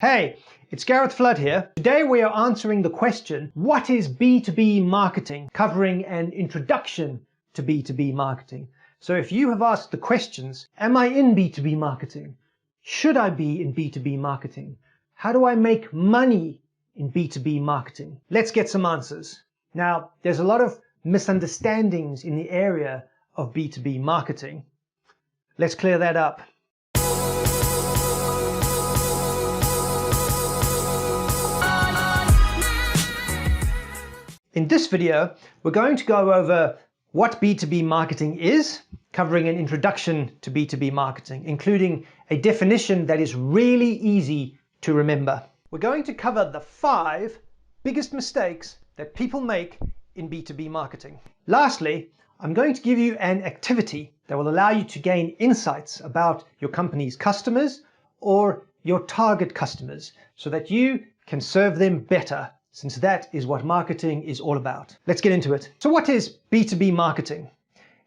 Hey, it's Gareth Flood here. Today we are answering the question, what is B2B marketing? Covering an introduction to B2B marketing. So if you have asked the questions, am I in B2B marketing? Should I be in B2B marketing? How do I make money in B2B marketing? Let's get some answers. Now, there's a lot of misunderstandings in the area of B2B marketing. Let's clear that up. In this video, we're going to go over what B2B marketing is, covering an introduction to B2B marketing, including a definition that is really easy to remember. We're going to cover the 5 biggest mistakes that people make in B2B marketing. Lastly, I'm going to give you an activity that will allow you to gain insights about your company's customers or your target customers so that you can serve them better, since that is what marketing is all about. Let's get into it. So what is B2B marketing?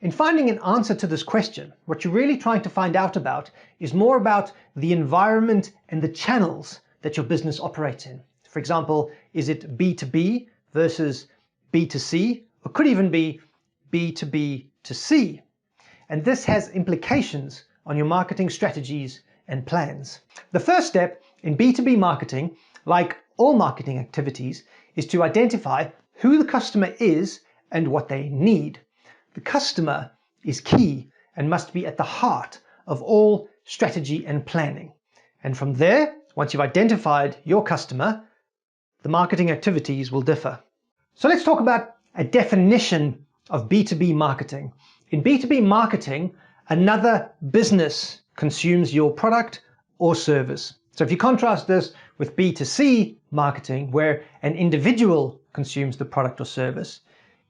In finding an answer to this question, what you're really trying to find out about is more about the environment and the channels that your business operates in. For example, is it B2B versus B2C, or could even be B2B to C? And this has implications on your marketing strategies and plans. The first step in B2B marketing, like all marketing activities, is to identify who the customer is and what they need. The customer is key and must be at the heart of all strategy and planning. And from there, once you've identified your customer, the marketing activities will differ. So let's talk about a definition of B2B marketing. In B2B marketing, another business consumes your product or service. So if you contrast this with B2C marketing, where an individual consumes the product or service,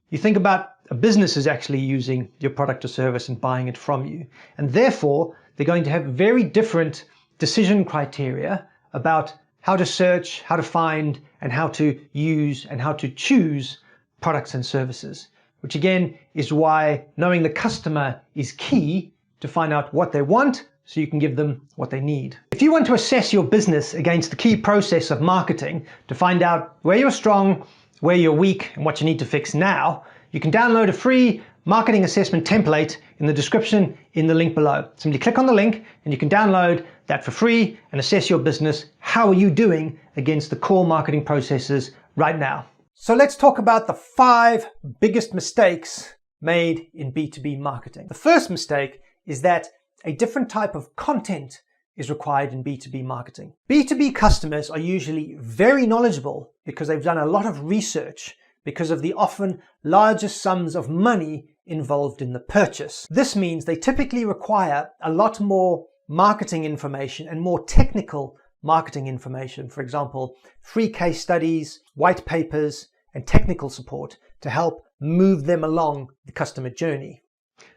you think about a business is actually using your product or service and buying it from you. And therefore, they're going to have very different decision criteria about how to search, how to find, and how to use and how to choose products and services, which again is why knowing the customer is key to find out what they want so you can give them what they need. If you want to assess your business against the key process of marketing to find out where you're strong, where you're weak, and what you need to fix now, you can download a free marketing assessment template in the description in the link below. Simply click on the link and you can download that for free and assess your business. How are you doing against the core marketing processes right now? So let's talk about the 5 biggest mistakes made in B2B marketing. The first mistake is that a different type of content is required in B2B marketing. B2B customers are usually very knowledgeable because they've done a lot of research because of the often larger sums of money involved in the purchase. This means they typically require a lot more marketing information and more technical marketing information. For example, free case studies, white papers, and technical support to help move them along the customer journey.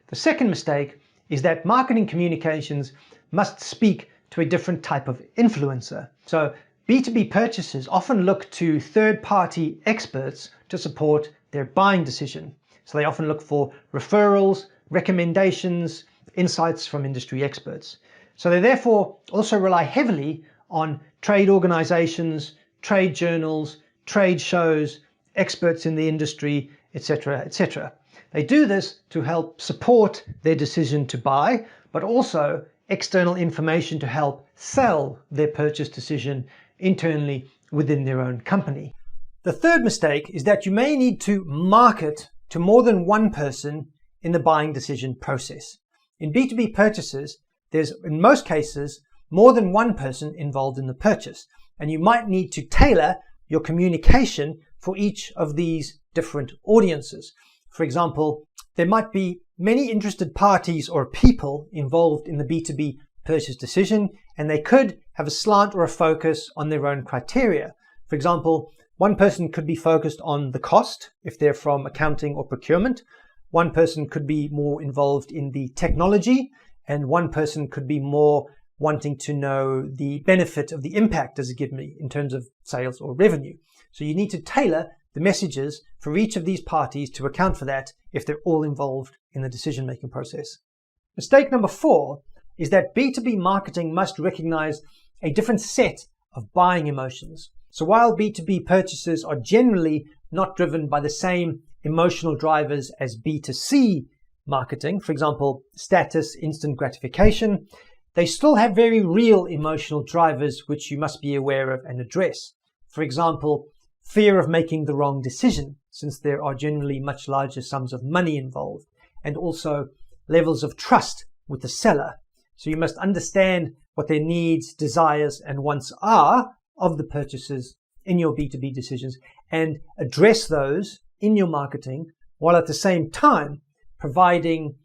The second mistake is that marketing communications must speak to a different type of influencer. So B2B purchasers often look to third-party experts to support their buying decision. So they often look for referrals, recommendations, insights from industry experts. So they therefore also rely heavily on trade organizations, trade journals, trade shows, experts in the industry, etc., etc. They do this to help support their decision to buy, but also external information to help sell their purchase decision internally within their own company. The third mistake is that you may need to market to more than one person in the buying decision process. In B2B purchases, there's in most cases more than one person involved in the purchase, and you might need to tailor your communication for each of these different audiences. For example, there might be many interested parties or people involved in the B2B purchase decision, and they could have a slant or a focus on their own criteria. For example, one person could be focused on the cost if they're from accounting or procurement. One person could be more involved in the technology, and one person could be more wanting to know the benefit of the impact does it give me in terms of sales or revenue. So you need to tailor the messages for each of these parties to account for that if they're all involved in the decision-making process. Mistake number 4 is that B2B marketing must recognize a different set of buying emotions. So while B2B purchases are generally not driven by the same emotional drivers as B2C marketing, for example, status, instant gratification, they still have very real emotional drivers which you must be aware of and address. For example, fear of making the wrong decision, since there are generally much larger sums of money involved, and also levels of trust with the seller. So you must understand what their needs, desires, and wants are of the purchasers in your B2B decisions and address those in your marketing, while at the same time providing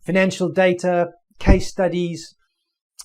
financial data, case studies,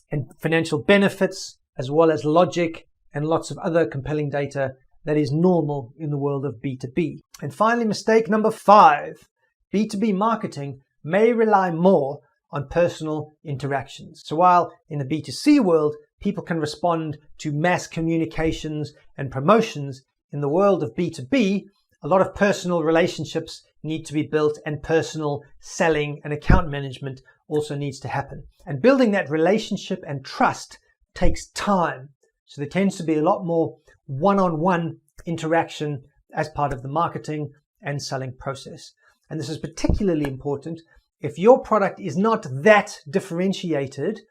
and financial benefits, as well as logic and lots of other compelling data that is normal in the world of B2B. And finally, mistake number 5, B2B marketing may rely more on personal interactions. So while in the B2C world, people can respond to mass communications and promotions, in the world of B2B, a lot of personal relationships need to be built, and personal selling and account management also needs to happen. And building that relationship and trust takes time. So there tends to be a lot more one-on-one interaction as part of the marketing and selling process. And this is particularly important if your product is not that differentiated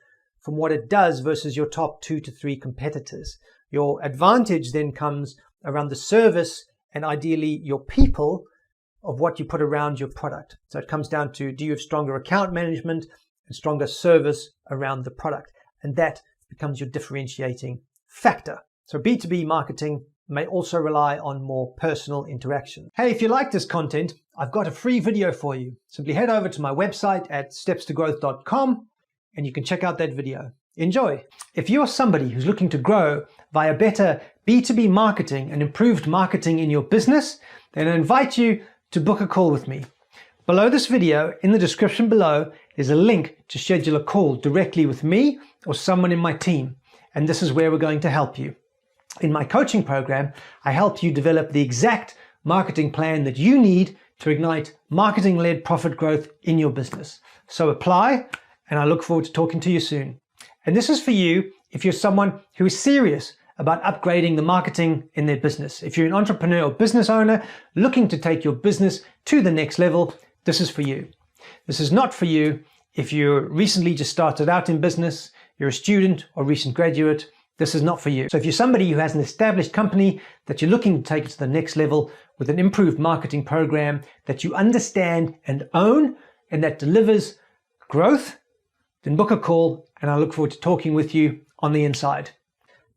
from what it does versus your top 2 to 3 competitors. Your advantage then comes around the service and ideally your people of what you put around your product. So it comes down to, do you have stronger account management and stronger service around the product? And that becomes your differentiating factor. So B2B marketing may also rely on more personal interaction. Hey, if you like this content, I've got a free video for you. Simply head over to my website at stepstogrowth.com and you can check out that video. Enjoy. If you're somebody who's looking to grow via better B2B marketing and improved marketing in your business, then I invite you to book a call with me. Below this video, in the description below, there's a link to schedule a call directly with me or someone in my team. And this is where we're going to help you. In my coaching program, I help you develop the exact marketing plan that you need to ignite marketing-led profit growth in your business. So apply, and I look forward to talking to you soon. And this is for you if you're someone who is serious about upgrading the marketing in their business. If you're an entrepreneur or business owner looking to take your business to the next level, this is for you. This is not for you if you're recently just started out in business, you're a student or recent graduate. This is not for you. So if you're somebody who has an established company that you're looking to take it to the next level with an improved marketing program that you understand and own and that delivers growth, then book a call and I look forward to talking with you on the inside.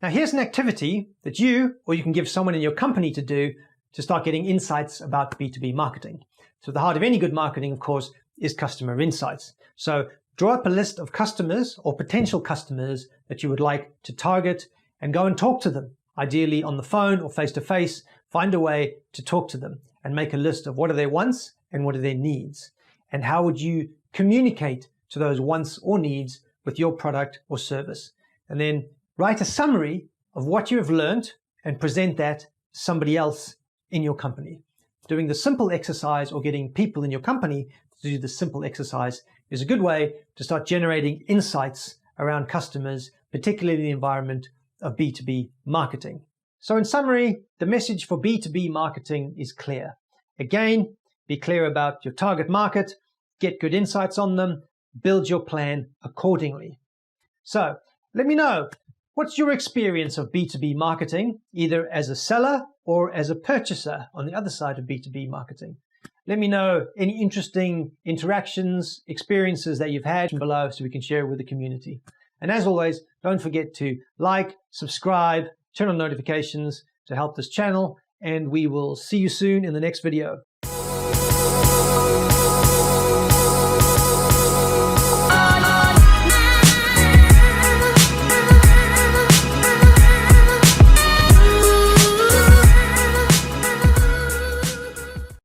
Now here's an activity that you or you can give someone in your company to do to start getting insights about B2B marketing. So the heart of any good marketing, of course, is customer insights. So draw up a list of customers or potential customers that you would like to target and go and talk to them, ideally on the phone or face-to-face. Find a way to talk to them and make a list of what are their wants and what are their needs. And how would you communicate to those wants or needs with your product or service? And then write a summary of what you have learned and present that to somebody else in your company. Doing the simple exercise or getting people in your company to do the simple exercise is a good way to start generating insights around customers, particularly in the environment of B2B marketing. So in summary, the message for B2B marketing is clear. Again, be clear about your target market, get good insights on them, build your plan accordingly. So let me know, what's your experience of B2B marketing, either as a seller or as a purchaser on the other side of B2B marketing? Let me know any interesting interactions, experiences that you've had below so we can share it with the community. And as always, don't forget to like, subscribe, turn on notifications to help this channel, and we will see you soon in the next video.